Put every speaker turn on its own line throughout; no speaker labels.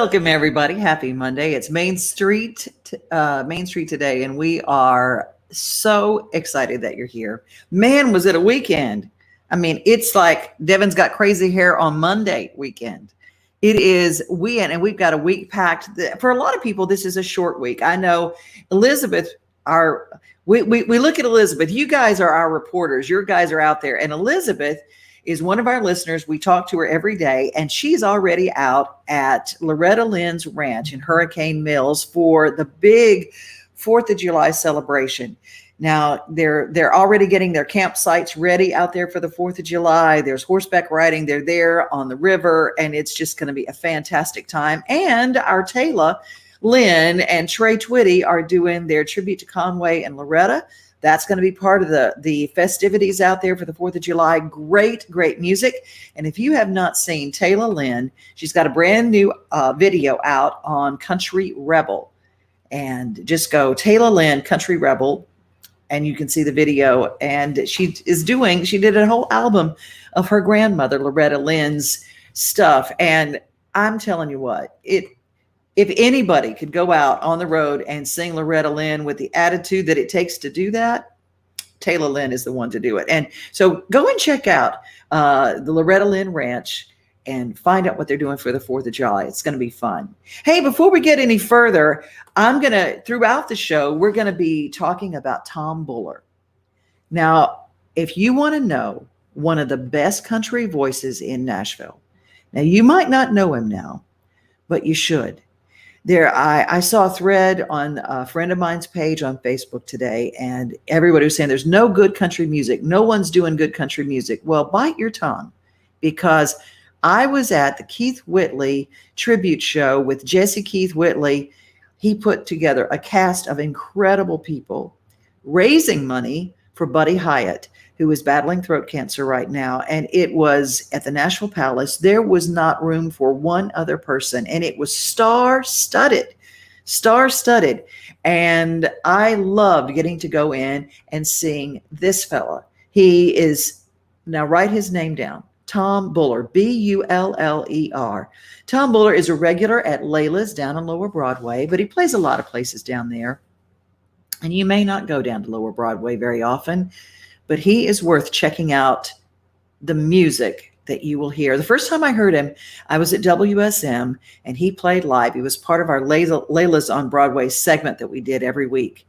Welcome everybody. Happy Monday. It's Main Street today, and we are so excited that you're here. Man, was it a weekend? I mean, it's like Devin's got crazy hair on Monday weekend. It is weekend, and we've got a week packed. For a lot of people, this is a short week. I know Elizabeth, we look at Elizabeth. You guys are our reporters. Your guys are out there, and Elizabeth is one of our listeners. We talk to her every day, and she's already out at Loretta Lynn's ranch in Hurricane Mills for the big 4th of July celebration. Now they're already getting their campsites ready out there for the 4th of July. There's horseback riding. They're there on the river, and it's just going to be a fantastic time. And our Taylor Lynn and Trey Twitty are doing their tribute to Conway and Loretta. That's going to be part of the festivities out there for the 4th of July. Great music. And if you have not seen Taylor Lynn, she's got a brand new video out on Country Rebel. And just go Taylor Lynn, Country Rebel, and you can see the video. And she did a whole album of her grandmother, Loretta Lynn's stuff. And I'm telling you what, if anybody could go out on the road and sing Loretta Lynn with the attitude that it takes to do that, Taylor Lynn is the one to do it. And so go and check out the Loretta Lynn Ranch and find out what they're doing for the 4th of July. It's going to be fun. Hey, before we get any further, throughout the show, we're going to be talking about Tom Buller. Now, if you want to know one of the best country voices in Nashville, now you might not know him now, but you should. I saw a thread on a friend of mine's page on Facebook today, and everybody was saying there's no good country music. No one's doing good country music. Well, bite your tongue, because I was at the Keith Whitley tribute show with Jesse Keith Whitley. He put together a cast of incredible people raising money for Buddy Hyatt, who is battling throat cancer right now. And it was at the Nashville Palace. There was not room for one other person. And it was star-studded. And I loved getting to go in and sing this fella. He is, now write his name down, Tom Buller, Buller. Tom Buller is a regular at Layla's down on Lower Broadway, but he plays a lot of places down there. And you may not go down to Lower Broadway very often, but he is worth checking out the music that you will hear. The first time I heard him, I was at WSM, and he played live. He was part of our Layla's on Broadway segment that we did every week.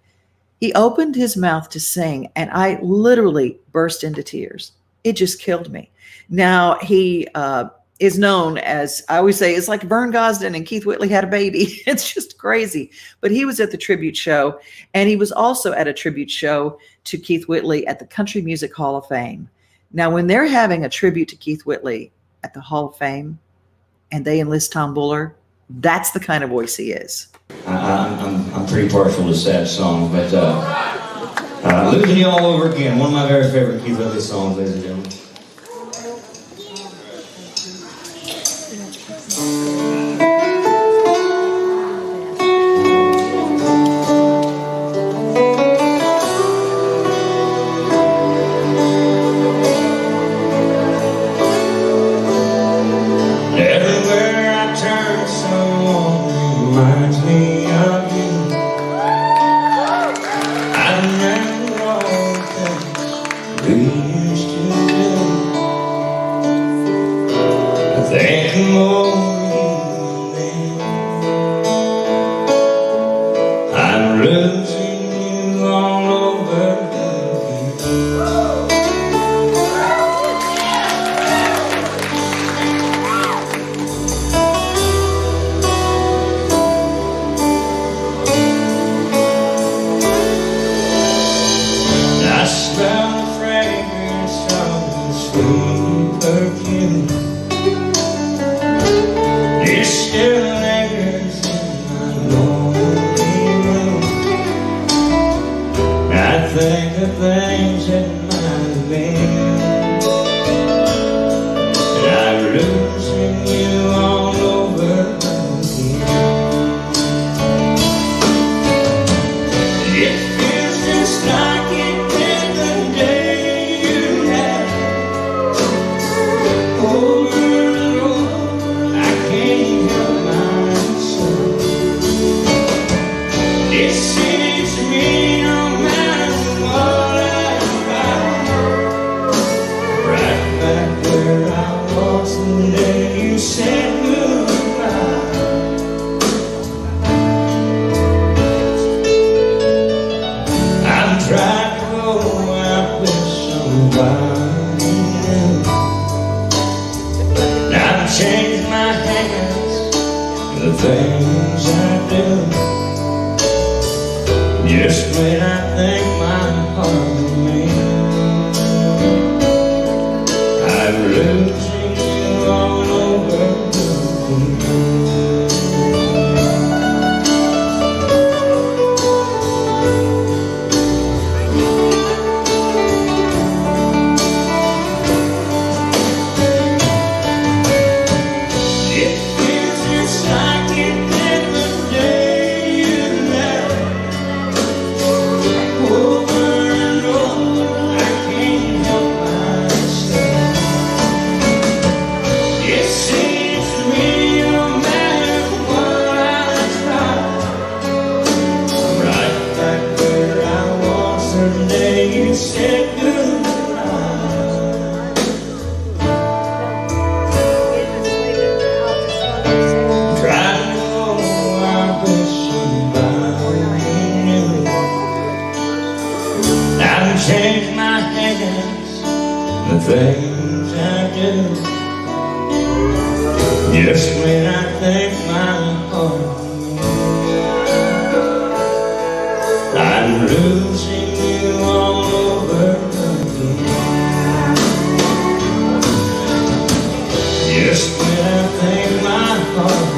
He opened his mouth to sing, and I literally burst into tears. It just killed me. Now, he is known as, I always say, it's like Vern Gosdin and Keith Whitley had a baby. It's just crazy. But he was at the tribute show, and he was also at a tribute show to Keith Whitley at the Country Music Hall of Fame. Now, when they're having a tribute to Keith Whitley at the Hall of Fame and they enlist Tom Buller, that's the kind of voice he is.
I'm pretty partial to sad songs, but Losing You All Over Again, one of my very favorite Keith Whitley songs, ladies and gentlemen.
Over, I can't help my
things I do. Just when I think my heart will mend, I'm losing you all over again. Change my hands, the things I do. Just when I think my heart, I'm losing you all over again. Just when I think my heart,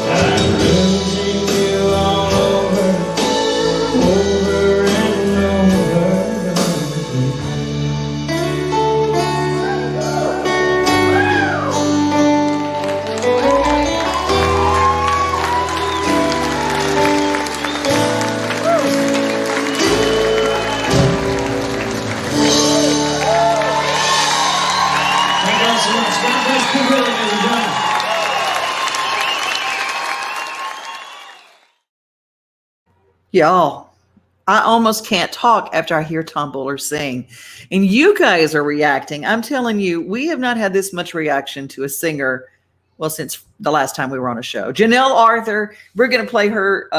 I'm losing you all over and over again. Thank you all so much. God bless you, Whitley, ladies and gentlemen.
Y'all, I almost can't talk after I hear Tom Buller sing. And you guys are reacting. I'm telling you, we have not had this much reaction to a singer, well, since the last time we were on a show. Janelle Arthur, we're going to play her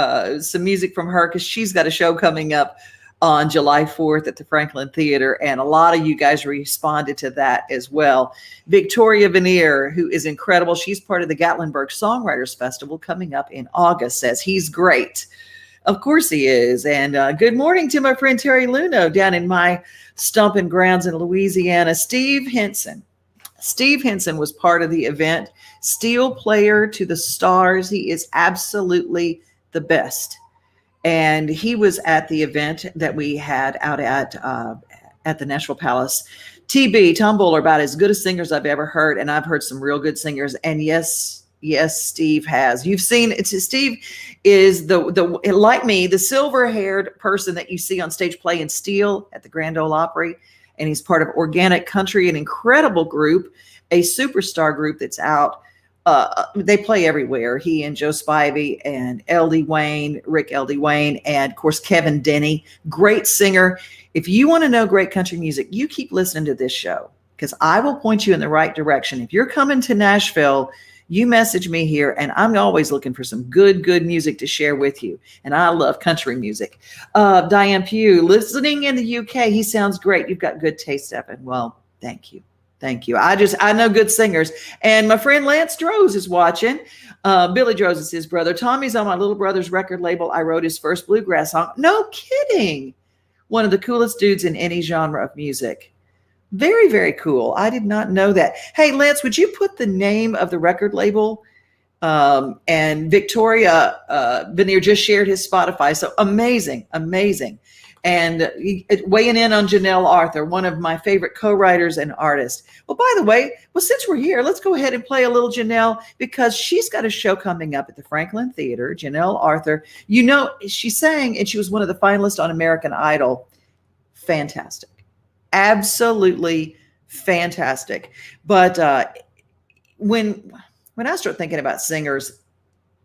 some music from her because she's got a show coming up on July 4th at the Franklin Theater, and a lot of you guys responded to that as well. Victoria Veneer, who is incredible. She's part of the Gatlinburg Songwriters Festival coming up in August, says he's great. Of course he is. And good morning to my friend Terry Luno down in my stomping grounds in Louisiana. Steve Henson. Steve Henson was part of the event. Steel player to the stars. He is absolutely the best. And he was at the event that we had out at the Nashville Palace. TB, Tom Buller, about as good a singers I've ever heard. And I've heard some real good singers. And yes, Steve has. You've seen it. Steve is the like me, the silver-haired person that you see on stage playing steel at the Grand Ole Opry, and he's part of Organic Country, an incredible group, a superstar group that's out. They play everywhere. He and Joe Spivey and L.D. Wayne, Rick L.D. Wayne, and of course Kevin Denny, great singer. If you want to know great country music, you keep listening to this show because I will point you in the right direction. If you're coming to Nashville, you message me here, and I'm always looking for some good music to share with you. And I love country music. Diane Pugh, listening in the UK, he sounds great. You've got good taste, Evan. Well, thank you. Thank you. I know good singers. And my friend Lance Droz is watching. Billy Droz is his brother. Tommy's on my little brother's record label. I wrote his first bluegrass song. No kidding. One of the coolest dudes in any genre of music. Very, very cool. I did not know that. Hey, Lance, would you put the name of the record label? And Victoria Veneer just shared his Spotify. So amazing. And weighing in on Janelle Arthur, one of my favorite co-writers and artists. Well, by the way, since we're here, let's go ahead and play a little Janelle because she's got a show coming up at the Franklin Theater. Janelle Arthur, you know, she sang and she was one of the finalists on American Idol. Fantastic. Absolutely fantastic. But when I start thinking about singers,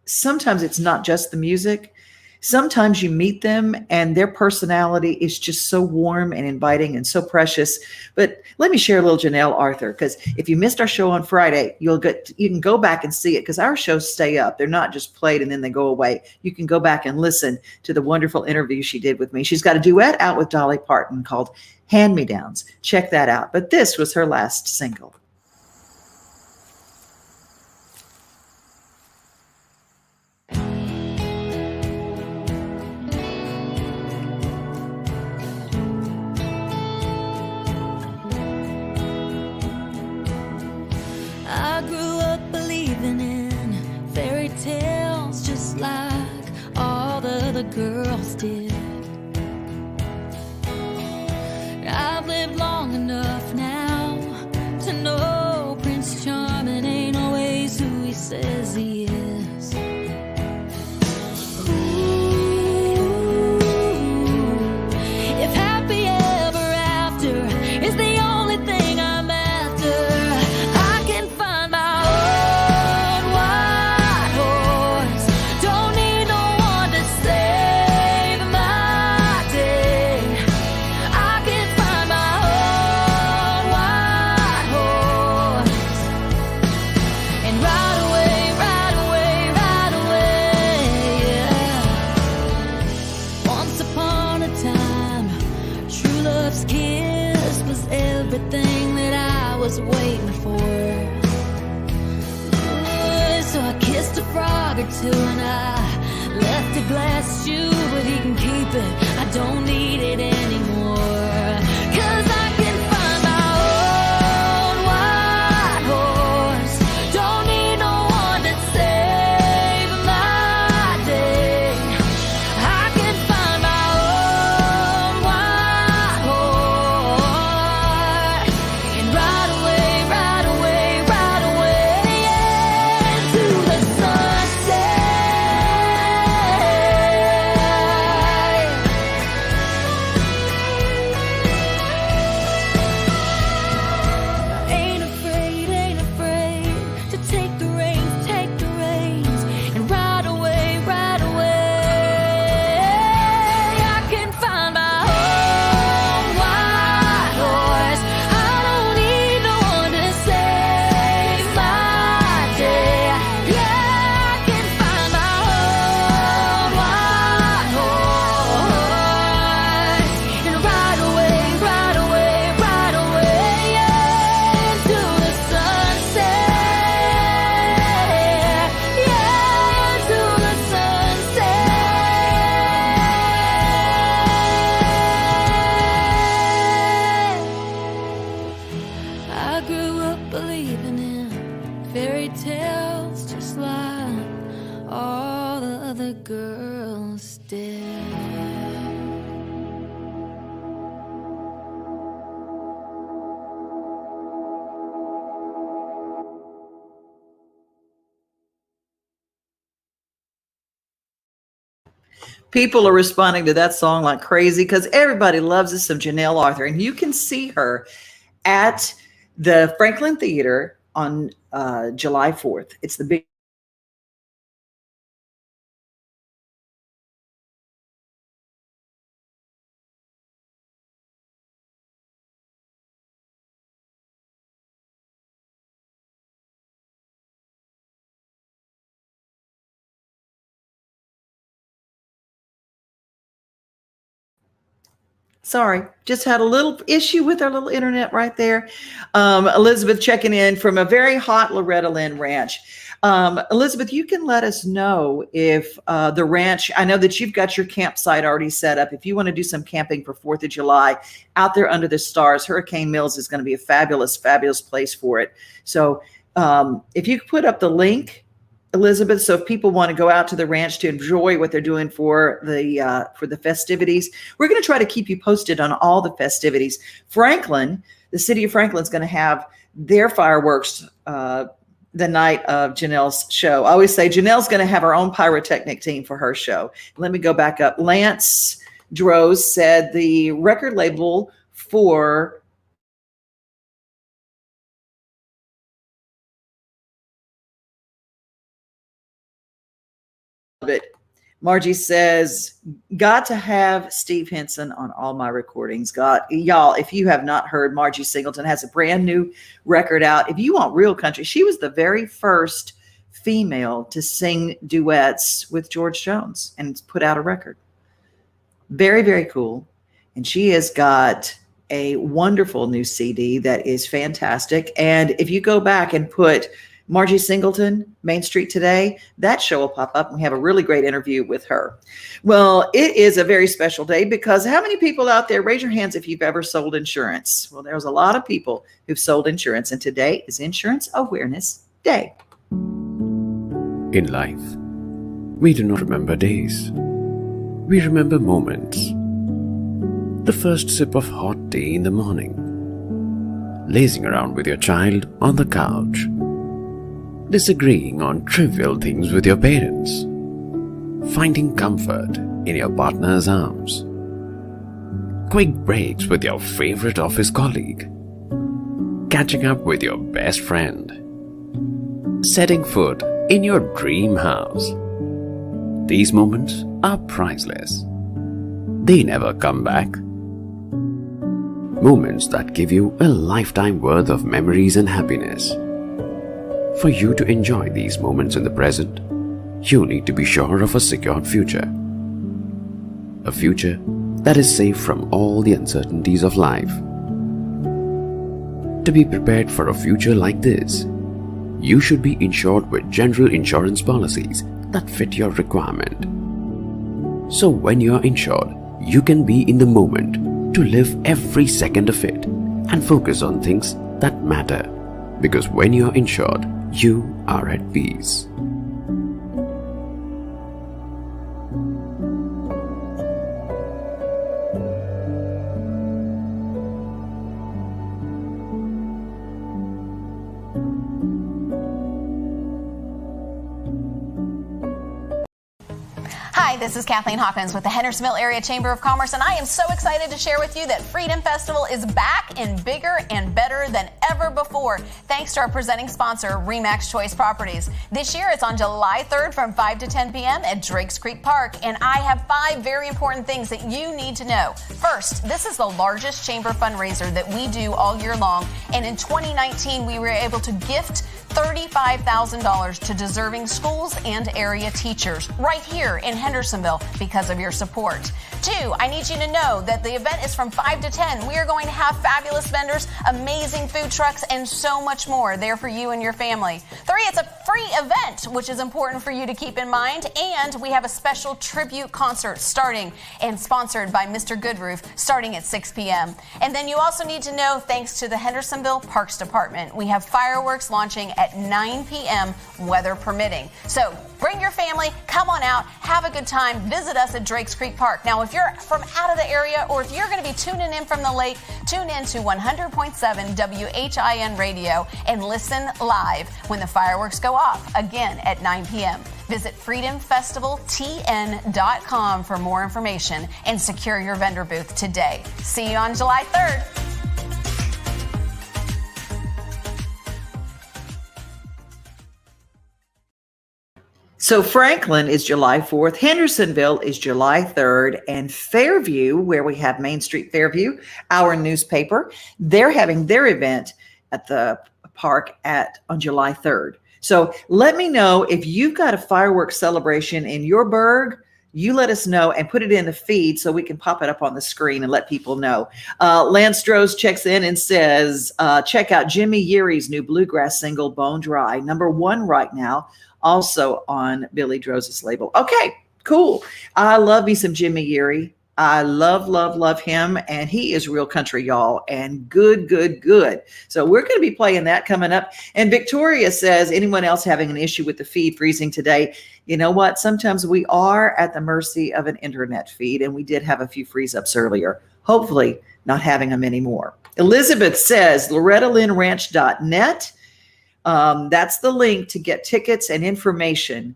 sometimes it's not just the music. Sometimes you meet them and their personality is just so warm and inviting and so precious. But let me share a little Janelle Arthur, because if you missed our show on Friday, you can go back and see it because our shows stay up. They're not just played and then they go away. You can go back and listen to the wonderful interview she did with me. She's got a duet out with Dolly Parton called Hand-Me-Downs. Check that out. But this was her last single.
girls did. I've lived long enough now to know Prince Charming ain't always who he says he is. Ooh, if happy ever after is the only thing I'm after, I can find my own white horse. Don't need no one to save my day. I can find my own white horse and ride away, ride away, ride away, yeah. Once upon a time, true love's kiss was everything that I was waiting for. So I kissed a frog or two and I left a glass shoe, but he can keep it. I don't need it anymore. 'Cause I can find my own white horse. Don't need no one to save my day. I can find my own white horse and ride away, ride away, ride away, yeah, to the sunset. Ain't afraid to take the reins and ride away, ride away. I can find my own white horse. I don't need no one to save my day. Yeah, I can find my own white horse and ride away, ride away, ride away, yeah, to the sunset. Yeah, to the sunset. I grew up believing in fairy tales just like all the other girls did.
People are responding to that song like crazy because everybody loves us some Janelle Arthur. And you can see her at the Franklin Theater on July 4th. It's the big Sorry, just had a little issue with our little internet right there. Elizabeth checking in from a very hot Loretta Lynn ranch. Elizabeth, you can let us know if the ranch, I know that you've got your campsite already set up. If you want to do some camping for 4th of July out there under the stars, Hurricane Mills is going to be a fabulous, fabulous place for it. So if you could put up the link, Elizabeth, so if people want to go out to the ranch to enjoy what they're doing for the festivities, we're going to try to keep you posted on all the festivities. Franklin, the city of Franklin, is going to have their fireworks the night of Janelle's show. I always say Janelle's going to have her own pyrotechnic team for her show. Let me go back up. Lance Droz said the record label for it. Margie says, got to have Steve Henson on all my recordings. Y'all, if you have not heard, Margie Singleton has a brand new record out. If you want real country, she was the very first female to sing duets with George Jones and put out a record. Very, very cool. And she has got a wonderful new CD that is fantastic. And if you go back and put Margie Singleton, Main Street Today, that show will pop up and we have a really great interview with her. Well, it is a very special day because how many people out there, raise your hands if you've ever sold insurance? Well, there's a lot of people who've sold insurance, and today is Insurance Awareness Day.
In life, we do not remember days. we remember moments. The first sip of hot tea in the morning, lazing around with your child on the couch, disagreeing on trivial things with your parents, finding comfort in your partner's arms, quick breaks with your favorite office colleague, catching up with your best friend, setting foot in your dream house. These moments are priceless. They never come back. Moments that give you a lifetime worth of memories and happiness. For you to enjoy these moments in the present, you need to be sure of a secured future. A future that is safe from all the uncertainties of life. To be prepared for a future like this, you should be insured with general insurance policies that fit your requirement. So when you are insured, you can be in the moment to live every second of it and focus on things that matter. Because when you are insured, you are at peace.
Hi, this is Kathleen Hawkins with the Hendersonville Area Chamber of Commerce, and I am so excited to share with you that Freedom Festival is back and bigger and better than ever before, thanks to our presenting sponsor, Remax Choice Properties. This year, it's on July 3rd from 5 to 10 p.m. at Drakes Creek Park, and I have 5 very important things that you need to know. First, this is the largest chamber fundraiser that we do all year long, and in 2019, we were able to gift $35,000 to deserving schools and area teachers right here in Hendersonville because of your support. 2, I need you to know that the event is from 5 to 10. We are going to have fabulous vendors, amazing food trucks, and so much more there for you and your family. 3, it's a free event, which is important for you to keep in mind, and we have a special tribute concert starting and sponsored by Mr. Goodroof starting at 6 p.m. And then you also need to know, thanks to the Hendersonville Parks Department, we have fireworks launching at 9 p.m. weather permitting. So bring your family, come on out, have a good time, visit us at Drakes Creek Park. Now, if you're from out of the area or if you're going to be tuning in from the lake, tune in to 100.7 WHIN radio and listen live when the fireworks go off, again at 9 p.m. Visit freedomfestivaltn.com for more information and secure your vendor booth today. See you on July 3rd.
So Franklin is July 4th, Hendersonville is July 3rd, and Fairview, where we have Main Street Fairview, our newspaper, they're having their event at the park on July 3rd. So let me know if you've got a fireworks celebration in your burg. You let us know and put it in the feed so we can pop it up on the screen and let people know. Lance Strohs checks in and says, check out Jimmy Yeary's new bluegrass single, Bone Dry, #1 right now, also on Billy Drose's label. Okay, cool. I love me some Jimmy Yeary. I love him, and he is real country, y'all, and good. So we're going to be playing that coming up. And Victoria says, anyone else having an issue with the feed freezing today? You know what? Sometimes we are at the mercy of an internet feed, and we did have a few freeze-ups earlier. Hopefully not having them anymore. Elizabeth says, LorettaLynnRanch.net. That's the link to get tickets and information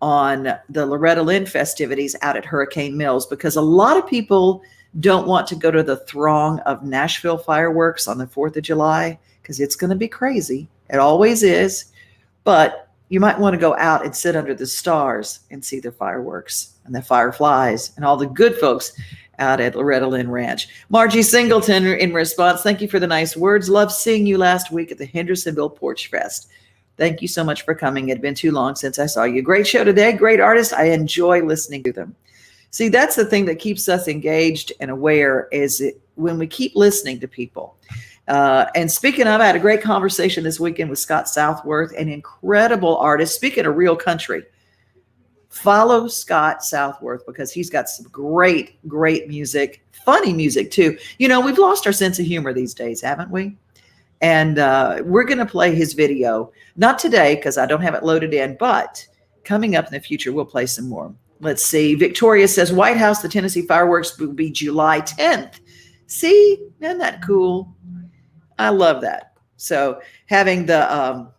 on the Loretta Lynn festivities out at Hurricane Mills, because a lot of people don't want to go to the throng of Nashville fireworks on the 4th of July because it's going to be crazy. It always is. But you might want to go out and sit under the stars and see the fireworks and the fireflies and all the good folks out at Loretta Lynn Ranch. Margie Singleton in response, thank you for the nice words. Love seeing you last week at the Hendersonville Porch Fest. Thank you so much for coming. It had been too long since I saw you. Great show today. Great artist. I enjoy listening to them. See, that's the thing that keeps us engaged and aware is when we keep listening to people. And speaking of, I had a great conversation this weekend with Scott Southworth, an incredible artist. Speaking of real country, follow Scott Southworth because he's got some great music, funny music too. You know, we've lost our sense of humor these days, haven't we? And we're going to play his video, not today because I don't have it loaded in, but coming up in the future, we'll play some more. Let's see. Victoria says White House, the Tennessee fireworks will be July 10th. See, isn't that cool? I love that. So having the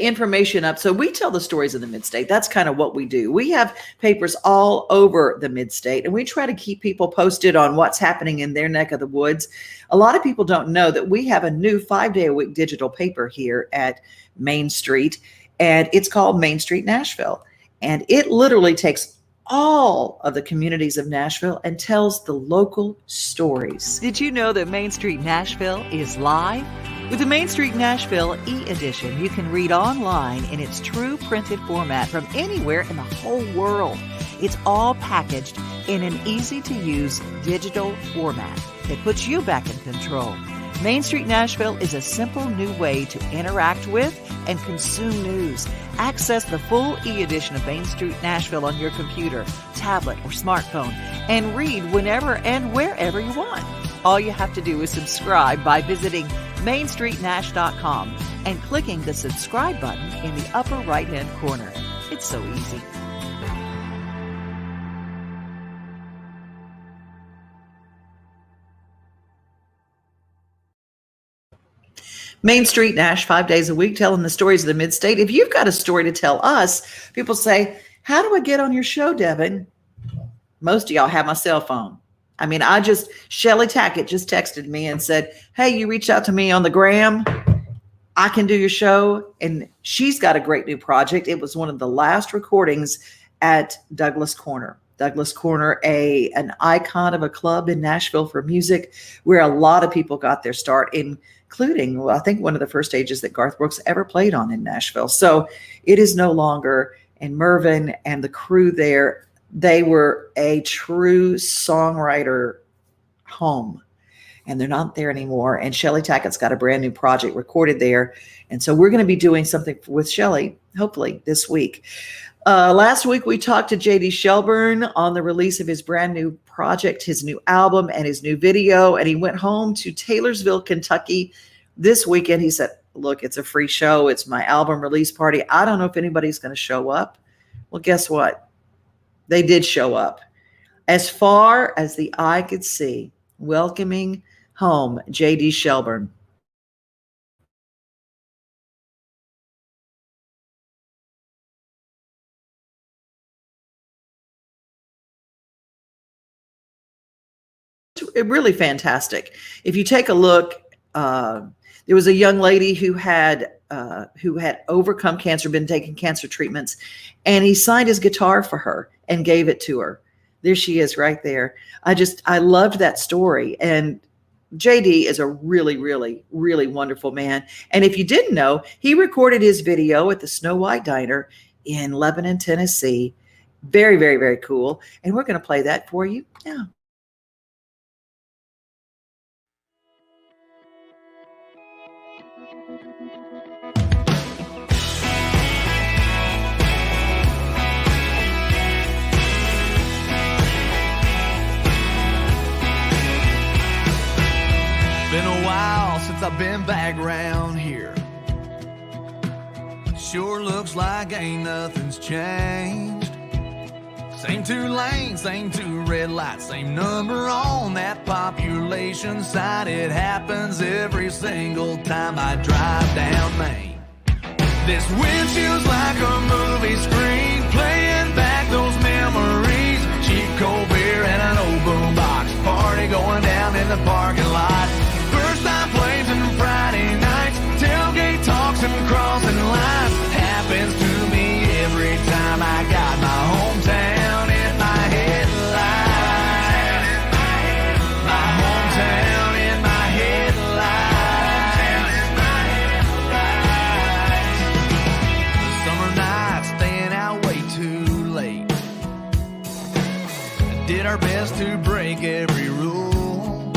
information up. So we tell the stories of the Mid-State. That's kind of what we do. We have papers all over the Mid-State, and we try to keep people posted on what's happening in their neck of the woods. A lot of people don't know that we have a new 5-day-a-week digital paper here at Main Street, and it's called Main Street Nashville. And it literally takes all of the communities of Nashville and tells the local stories. Did you know that Main Street Nashville is live? With the Main Street Nashville e-edition, you can read online in its true printed format from anywhere in the whole world. It's all packaged in an easy-to-use digital format that puts you back in control. Main Street Nashville is a simple new way to interact with and consume news. Access the full e-edition of Main Street Nashville on your computer, tablet, or smartphone, and read whenever and wherever you want. All you have to do is subscribe by visiting mainstreetnash.com and clicking the subscribe button in the upper right-hand corner. It's so easy. Main Street Nash, 5 days a week, telling the stories of the Mid-State. If you've got a story to tell us, people say, how do I get on your show, Devin? Most of y'all have my cell phone. I mean, Shelly Tackett just texted me and said, hey, you reached out to me on the gram. I can do your show. And she's got a great new project. It was one of the last recordings at Douglas Corner. Douglas Corner, an icon of a club in Nashville for music, where a lot of people got their start, including, well, I think one of the first stages that Garth Brooks ever played on in Nashville. So it is no longer. And Mervyn and the crew there, they were a true songwriter home, and they're not there anymore. And Shelly Tackett's got a brand new project recorded there. And so we're going to be doing something with Shelly, hopefully this week. Last week, we talked to J.D. Shelburne on the release of his brand new project, his new album, and his new video. And he went home to Taylorsville, Kentucky this weekend. He said, look, it's a free show. It's my album release party. I don't know if anybody's going to show up. Well, guess what? They did show up. As far as the eye could see, welcoming home J.D. Shelburne. Really fantastic. If you take a look, there was a young lady who had overcome cancer, been taking cancer treatments, and he signed his guitar for her and gave it to her. There she is right there. I loved that story. And JD is a really, really, really wonderful man. And if you didn't know, he recorded his video at the Snow White Diner in Lebanon, Tennessee. Very, very, very cool. And we're going to play that for you now.
Been a while since I've been back round here. Sure looks like ain't nothing's changed. Same 2 lanes, same 2 red lights, same number on that population sign. It happens every single time I drive down Main. This windshield's like a movie screen, playing back those memories. Cheap cold beer and an old boombox, party going down in the parking lot. First time plays and Friday nights, tailgate talks and crossing lines. Happens to me every time I got my hometown in my headlights. My hometown in my headlights. The summer nights staying out way too late. Did our best to break every rule.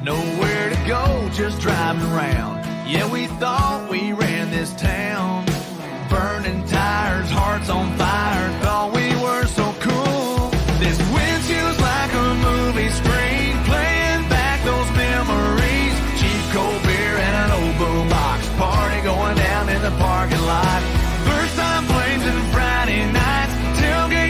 Nowhere to go, just driving around. Yeah, we thought we ran this town. Burning tires, hearts on fire. Thought we were so cool. This windshield's like a movie screen, playing back those memories. Cheap cold beer and an old boombox, party going down in the parking lot. First time planes and Friday nights, tailgate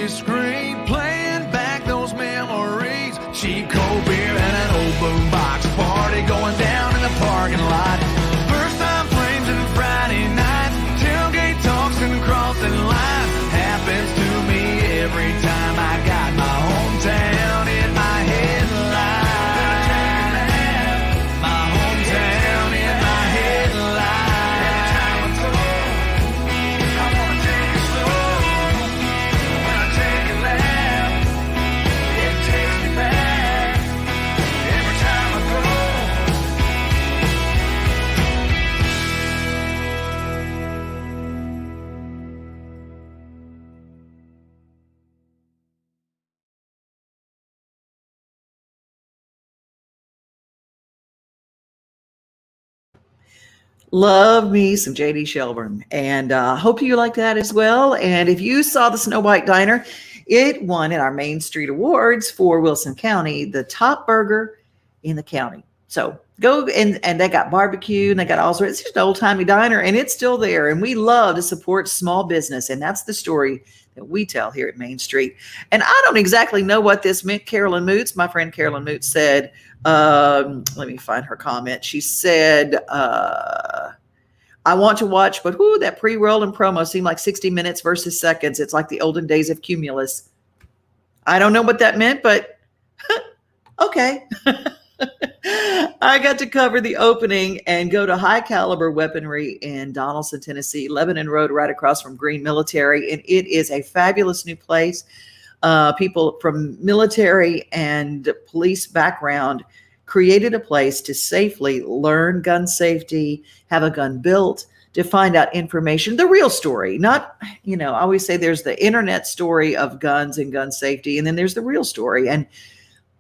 screen, playing back those memories. Cheap cold beer and an old boombox, party going down in the parking lot. First time flames and Friday nights, tailgate talks and crossing lines. Happens to me every time I got my hometown in my headlights. My hometown in my headlights. I wanna take it slow. When I take a lap, it takes me back. Every time I go.
Love me some JD Shelburne, and hope you like that as well. And if you saw the Snow White Diner, it won in our Main Street Awards for Wilson County, the top burger in the county. So go and they got barbecue and they got all sorts. It's just an old timey diner, and it's still there. And we love to support small business, and that's the story that we tell here at Main Street. And I don't exactly know what this meant. Carolyn Moots, my friend Carolyn Moots said, let me find her comment. She said, I want to watch, but that pre-roll and promo seemed like 60 minutes versus seconds. It's like the olden days of Cumulus. I don't know what that meant, but okay. I got to cover the opening and go to High Caliber Weaponry in Donaldson, Tennessee, Lebanon Road, right across from Green Military. And it is a fabulous new place. People from military and police background created a place to safely learn gun safety, have a gun built, to find out information, the real story. Not, I always say there's the internet story of guns and gun safety, and then there's the real story. And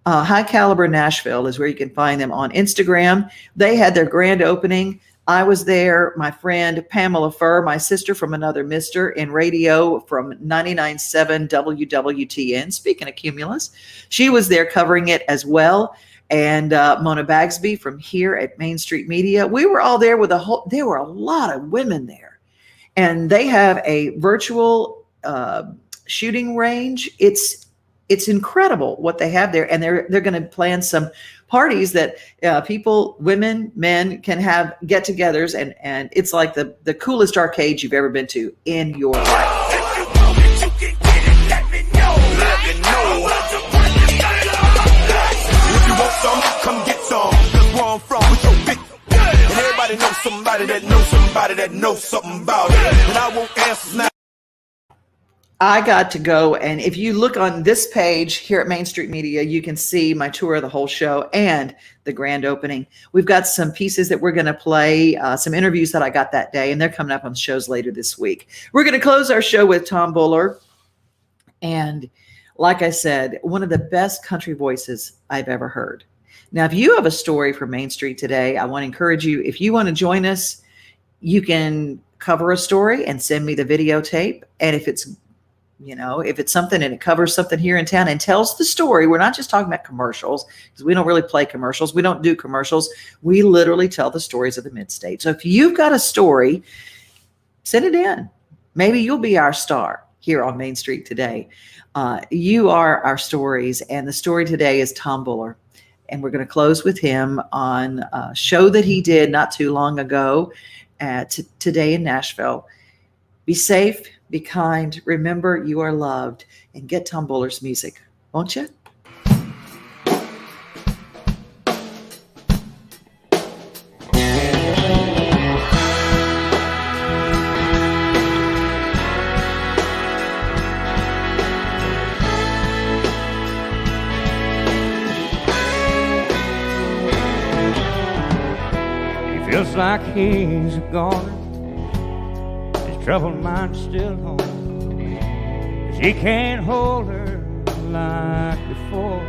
High Caliber Nashville is where you can find them on Instagram. They had their grand opening. I was there. My friend Pamela Furr, my sister from another mister, in radio from 99.7 WWTN, speaking of Cumulus, she was there covering it as well. And Mona Bagsby from here at Main Street Media. We were all there with there were a lot of women there. And they have a virtual shooting range. It's incredible what they have there. And they're going to plan some parties that people, women, men can have get-togethers. And it's like the coolest arcade you've ever been to in your life.
Come get some, cause where I'm from, with your big. And everybody knows somebody that knows somebody that knows something about it. And I won't answer now.
I got to go, and if you look on this page here at Main Street Media, you can see my tour of the whole show and the grand opening. We've got some pieces that we're going to play, some interviews that I got that day, and they're coming up on shows later this week. We're going to close our show with Tom Buller, and like I said, one of the best country voices I've ever heard. Now, if you have a story from Main Street today, I want to encourage you, if you want to join us, you can cover a story and send me the videotape. And if it's something and it covers something here in town and tells the story, we're not just talking about commercials, because we don't really play commercials. We don't do commercials. We literally tell the stories of the Mid-State. So if you've got a story, send it in. Maybe you'll be our star here on Main Street today. You are our stories, and the story today is Tom Buller. And we're going to close with him on a show that he did not too long ago today in Nashville. Be safe, be kind, remember you are loved, and get Tom Buller's music, won't you?
Feels like he's gone. His troubled mind's still home. 'Cause he can't hold her like before.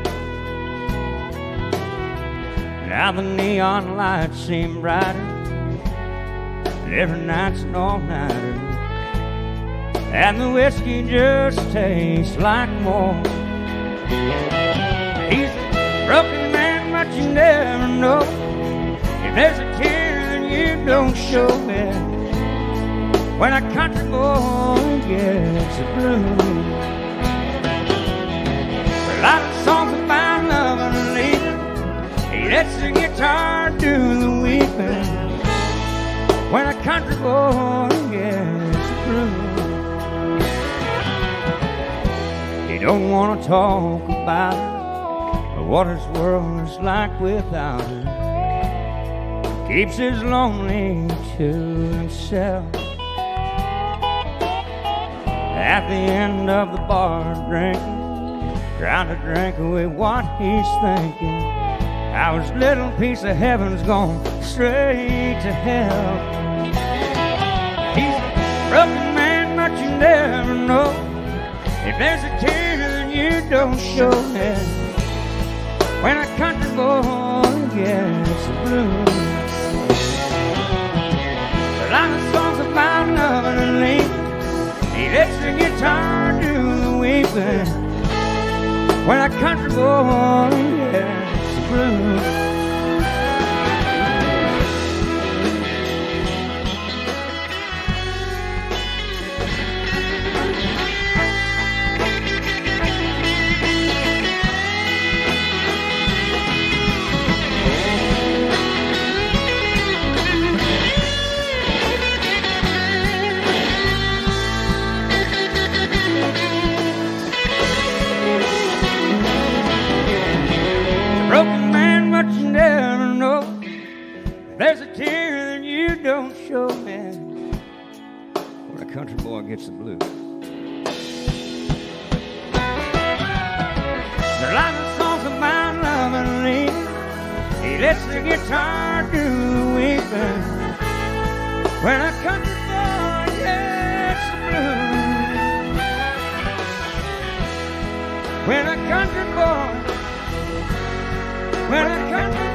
Now the neon lights seem brighter, and every night's an all-nighter, and the whiskey just tastes like more. He's a broken man, but you never know. If there's a tear you don't show it, when a country boy gets the blues. He don't want to talk about her or what his world is like without her. Keeps his lonely to himself. At the end of the bar drinking, trying to drink away what he's thinking. How his little piece of heaven's gone straight to hell. He's a broken man, but you never know. If there's a tear that you don't show it, when a country boy gets the blues. A lot of songs about loving and leaving. He lets the guitar do the weeping. When a country boy gets the blues. There's a tear that you don't show, man, when a country boy gets the blues. There are lots of songs about love and leaving. He lets the guitar do the weeping. When a country boy gets the blues. When a country boy, when a country